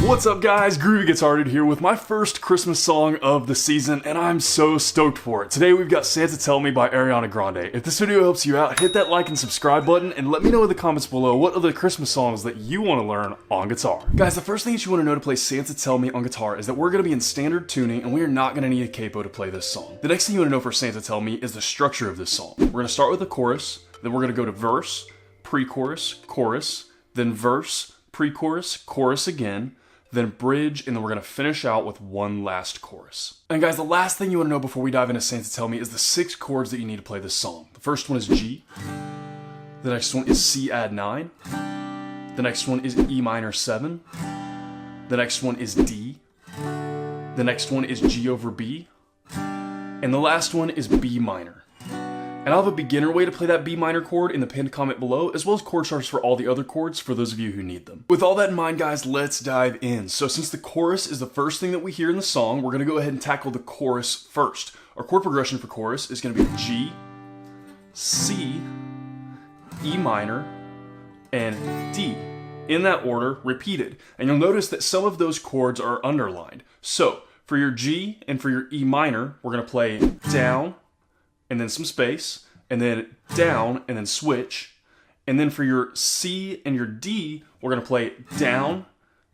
What's up guys, Groovy Gets Started here with my first Christmas song of the season, and I'm so stoked for it. Today we've got Santa Tell Me by Ariana Grande. If this video helps you out, hit that like and subscribe button, and let me know in the comments below what other Christmas songs that you want to learn on guitar. Guys, the first thing that you want to know to play Santa Tell Me on guitar is that we're going to be in standard tuning, and we are not going to need a capo to play this song. The next thing you want to know for Santa Tell Me is the structure of this song. We're going to start with the chorus, then we're going to go to verse, pre-chorus, chorus, then verse, pre-chorus, chorus again, then bridge, and then we're going to finish out with one last chorus. And guys, the last thing you want to know before we dive into Santa Tell Me is the 6 chords that you need to play this song. The first one is G, the next one is C add 9, the next one is E minor 7, the next one is D, the next one is G over B, and the last one is B minor. And I'll have a beginner way to play that B minor chord in the pinned comment below, as well as chord charts for all the other chords for those of you who need them. With all that in mind, guys, let's dive in. So since the chorus is the first thing that we hear in the song, we're going to go ahead and tackle the chorus first. Our chord progression for chorus is going to be G, C, E minor, and D. In that order, repeated. And you'll notice that some of those chords are underlined. So for your G and for your E minor, we're going to play down, and then some space, and then down, and then switch. And then for your C and your D, we're gonna play down,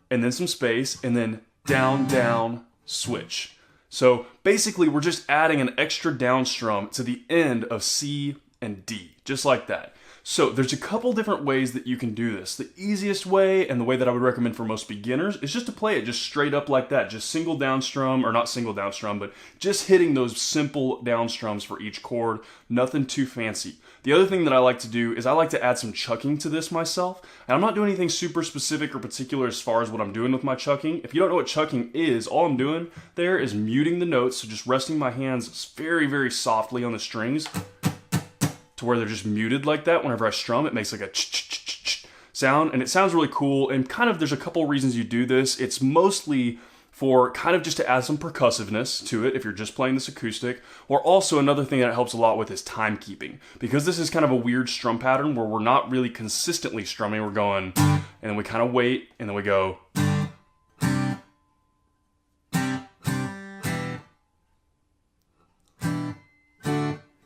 and then some space, and then down, down, switch. So basically, we're just adding an extra down strum to the end of C and D, just like that. So there's a couple different ways that you can do this. The easiest way, and the way that I would recommend for most beginners, is just to play it just straight up like that. Just single down strum, or not single down strum, but just hitting those simple down strums for each chord. Nothing too fancy. The other thing that I like to do is I like to add some chucking to this myself. And I'm not doing anything super specific or particular as far as what I'm doing with my chucking. If you don't know what chucking is, all I'm doing there is muting the notes, so just resting my hands very, very softly on the strings, to where they're just muted like that. Whenever I strum, it makes like a ch-ch-ch-ch sound, and it sounds really cool. And kind of, there's a couple reasons you do this. It's mostly for kind of just to add some percussiveness to it if you're just playing this acoustic, or also another thing that it helps a lot with is timekeeping. Because this is kind of a weird strum pattern where we're not really consistently strumming. We're going, and then we kind of wait, and then we go,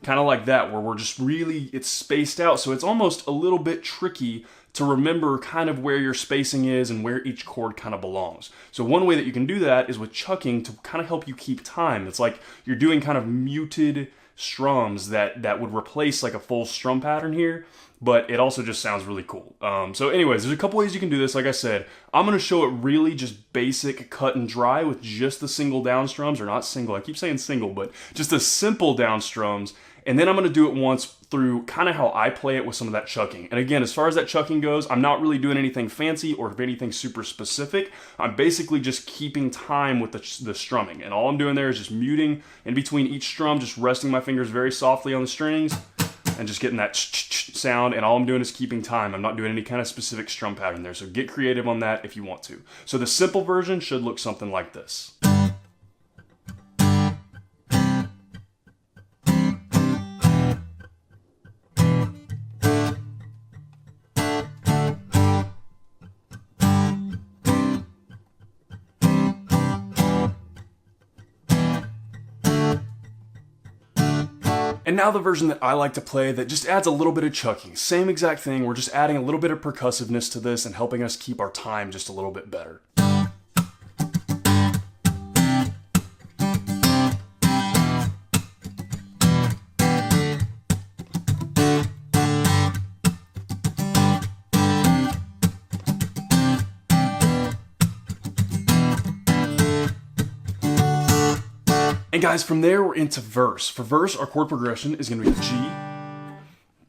kind of like that, where we're just really, it's spaced out, so it's almost a little bit tricky to remember kind of where your spacing is and where each chord kind of belongs. So one way that you can do that is with chucking to kind of help you keep time. It's like you're doing kind of muted strums that would replace like a full strum pattern here, but it also just sounds really cool. So anyways, there's a couple ways you can do this. Like I said, I'm going to show it really just basic cut and dry with just the single down strums, or not single, I keep saying single, but just the simple down strums. And then I'm going to do it once through kind of how I play it with some of that chucking. And again, as far as that chucking goes, I'm not really doing anything fancy or anything super specific. I'm basically just keeping time with the strumming. And all I'm doing there is just muting in between each strum, just resting my fingers very softly on the strings, and just getting that sound, and all I'm doing is keeping time. I'm not doing any kind of specific strum pattern there, so get creative on that if you want to. So the simple version should look something like this. And now the version that I like to play that just adds a little bit of chucking. Same exact thing, we're just adding a little bit of percussiveness to this and helping us keep our time just a little bit better. And guys, from there we're into verse. For verse, our chord progression is going to be G,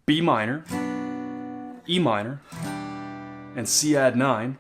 B minor, E minor, and C add 9.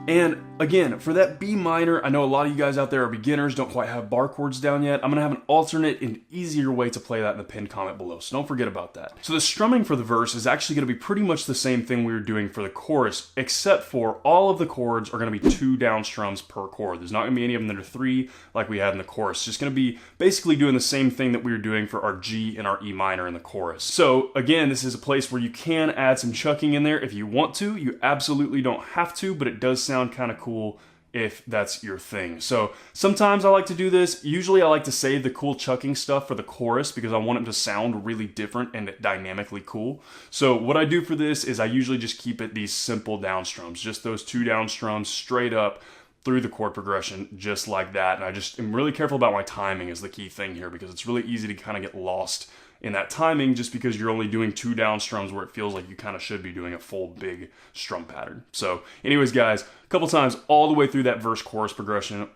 And again, for that B minor, I know a lot of you guys out there are beginners, don't quite have bar chords down yet. I'm going to have an alternate and easier way to play that in the pinned comment below, so don't forget about that. So the strumming for the verse is actually going to be pretty much the same thing we were doing for the chorus, except for all of the chords are going to be 2 down strums per chord. There's not going to be any of them that are 3 like we had in the chorus. It's just going to be basically doing the same thing that we were doing for our G and our E minor in the chorus. So again, this is a place where you can add some chucking in there if you want to. You absolutely don't have to, but it does sound kind of cool cool if that's your thing. So sometimes I like to do this. Usually I like to save the cool chucking stuff for the chorus because I want it to sound really different and dynamically cool. So what I do for this is I usually just keep it these simple down strums, just those 2 down strums straight up through the chord progression, just like that. And I just am really careful about my timing is the key thing here, because it's really easy to kind of get lost in that timing just because you're only doing 2 down strums where it feels like you kind of should be doing a full big strum pattern. So anyways, guys, a couple times all the way through that verse chord progression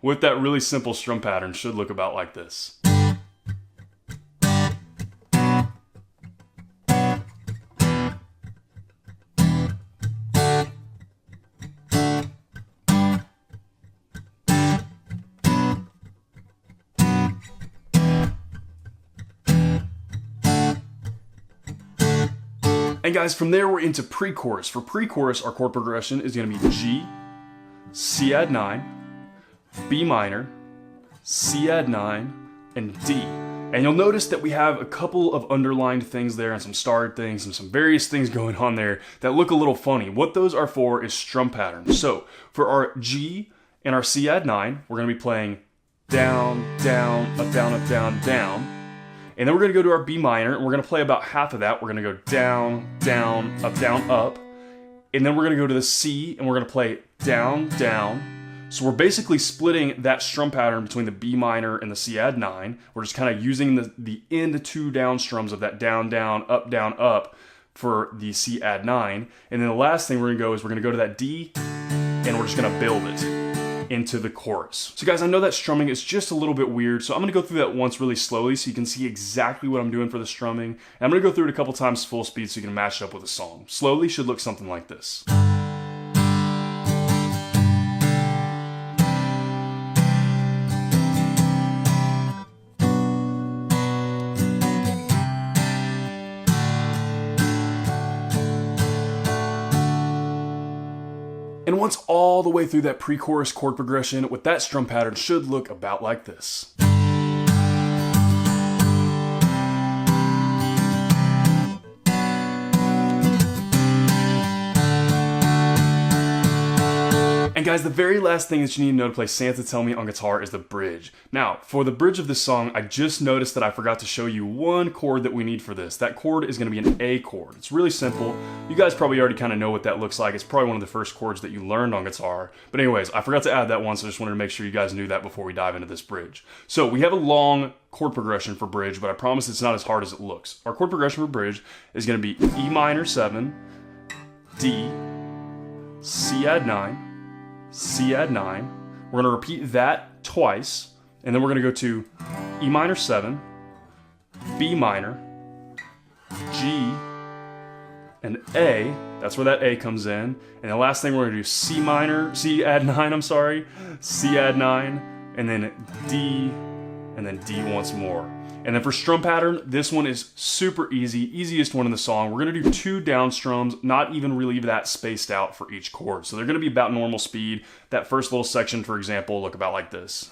with that really simple strum pattern should look about like this. And guys, from there we're into pre-chorus. For pre-chorus, our chord progression is going to be G, C add 9, B minor, C add 9, and D. And you'll notice that we have a couple of underlined things there and some starred things and some various things going on there that look a little funny. What those are for is strum patterns. So for our G and our C add 9, we're going to be playing down, down, up, down, up, down, down. And then we're going to go to our B minor, and we're going to play about half of that. We're going to go down, down, up. And then we're going to go to the C, and we're going to play down, down. So we're basically splitting that strum pattern between the B minor and the C add 9. We're just kind of using the end 2 down strums of that down, down, up for the C add 9. And then the last thing we're going to go is we're going to go to that D, and we're just going to build it into the chorus. So guys, I know that strumming is just a little bit weird, so I'm gonna go through that once really slowly so you can see exactly what I'm doing for the strumming. And I'm gonna go through it a couple times full speed so you can match it up with a song. Slowly should look something like this. And once all the way through that pre-chorus chord progression, with that strum pattern should look about like this. And guys, the very last thing that you need to know to play Santa Tell Me on guitar is the bridge. Now, for the bridge of this song, I just noticed that I forgot to show you one chord that we need for this. That chord is going to be an A chord. It's really simple. You guys probably already kind of know what that looks like. It's probably one of the first chords that you learned on guitar. But anyways, I forgot to add that one, so I just wanted to make sure you guys knew that before we dive into this bridge. So we have a long chord progression for bridge, but I promise it's not as hard as it looks. Our chord progression for bridge is going to be E minor 7, D, C add 9, C add 9. We're going to repeat that twice, and then we're going to go to E minor 7, B minor, G, and A. That's where that A comes in. And the last thing we're going to do C add 9, C add 9, and then D, and then D once more. And then for strum pattern, this one is super easy, easiest one in the song. We're gonna do 2 down strums, not even really that spaced out for each chord. So they're gonna be about normal speed. That first little section, for example, will look about like this.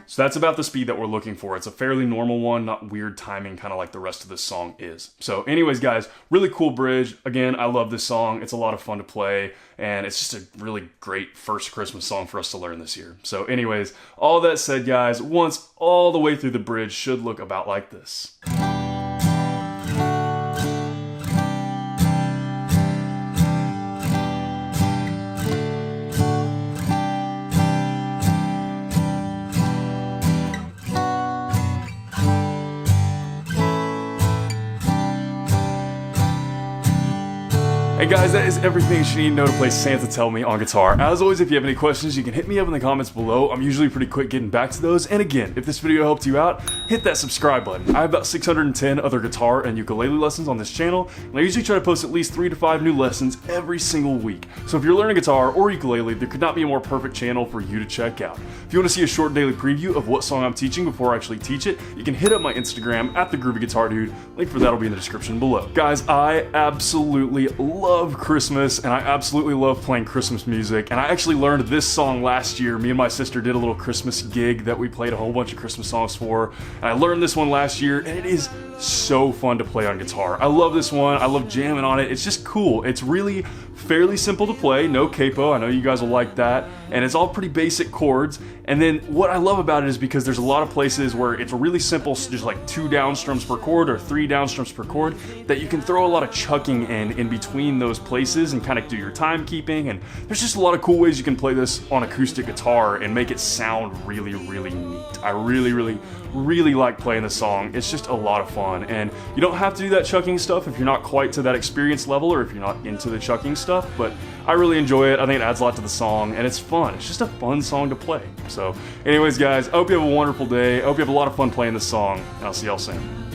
So that's about the speed that we're looking for. It's a fairly normal one, not weird timing, kind of like the rest of this song is. So anyways, guys, really cool bridge. Again, I love this song. It's a lot of fun to play, and it's just a really great first Christmas song for us to learn this year. So anyways, all that said, guys, once all the way through the bridge should look about like this. And guys, that is everything you need to know to play Santa Tell Me on guitar. As always, if you have any questions, you can hit me up in the comments below. I'm usually pretty quick getting back to those. And again, if this video helped you out, hit that subscribe button. I have about 610 other guitar and ukulele lessons on this channel, and I usually try to post at least 3 to 5 new lessons every single week. So if you're learning guitar or ukulele, there could not be a more perfect channel for you to check out. If you want to see a short daily preview of what song I'm teaching before I actually teach it, you can hit up my Instagram at TheGroovyGuitarDude. Link for that will be in the description below. Guys, I absolutely love love Christmas, and I absolutely love playing Christmas music, and I actually learned this song last year. Me and my sister did a little Christmas gig that we played a whole bunch of Christmas songs for, and I learned this one last year, and it is so fun to play on guitar. I love this one. I love jamming on it. It's just cool. It's really fairly simple to play, no capo. I know you guys will like that, and it's all pretty basic chords. And then what I love about it is because there's a lot of places where it's really simple, just like 2 down strums per chord or 3 down strums per chord, that you can throw a lot of chucking in between those places and kind of do your timekeeping. And there's just a lot of cool ways you can play this on acoustic guitar and make it sound really, really neat. I really like playing this song. It's just a lot of fun, and you don't have to do that chucking stuff if you're not quite to that experience level or if you're not into the chucking stuff, but I really enjoy it. I think it adds a lot to the song, and it's fun. It's just a fun song to play. So anyways, guys, I hope you have a wonderful day. I hope you have a lot of fun playing this song, and I'll see y'all soon.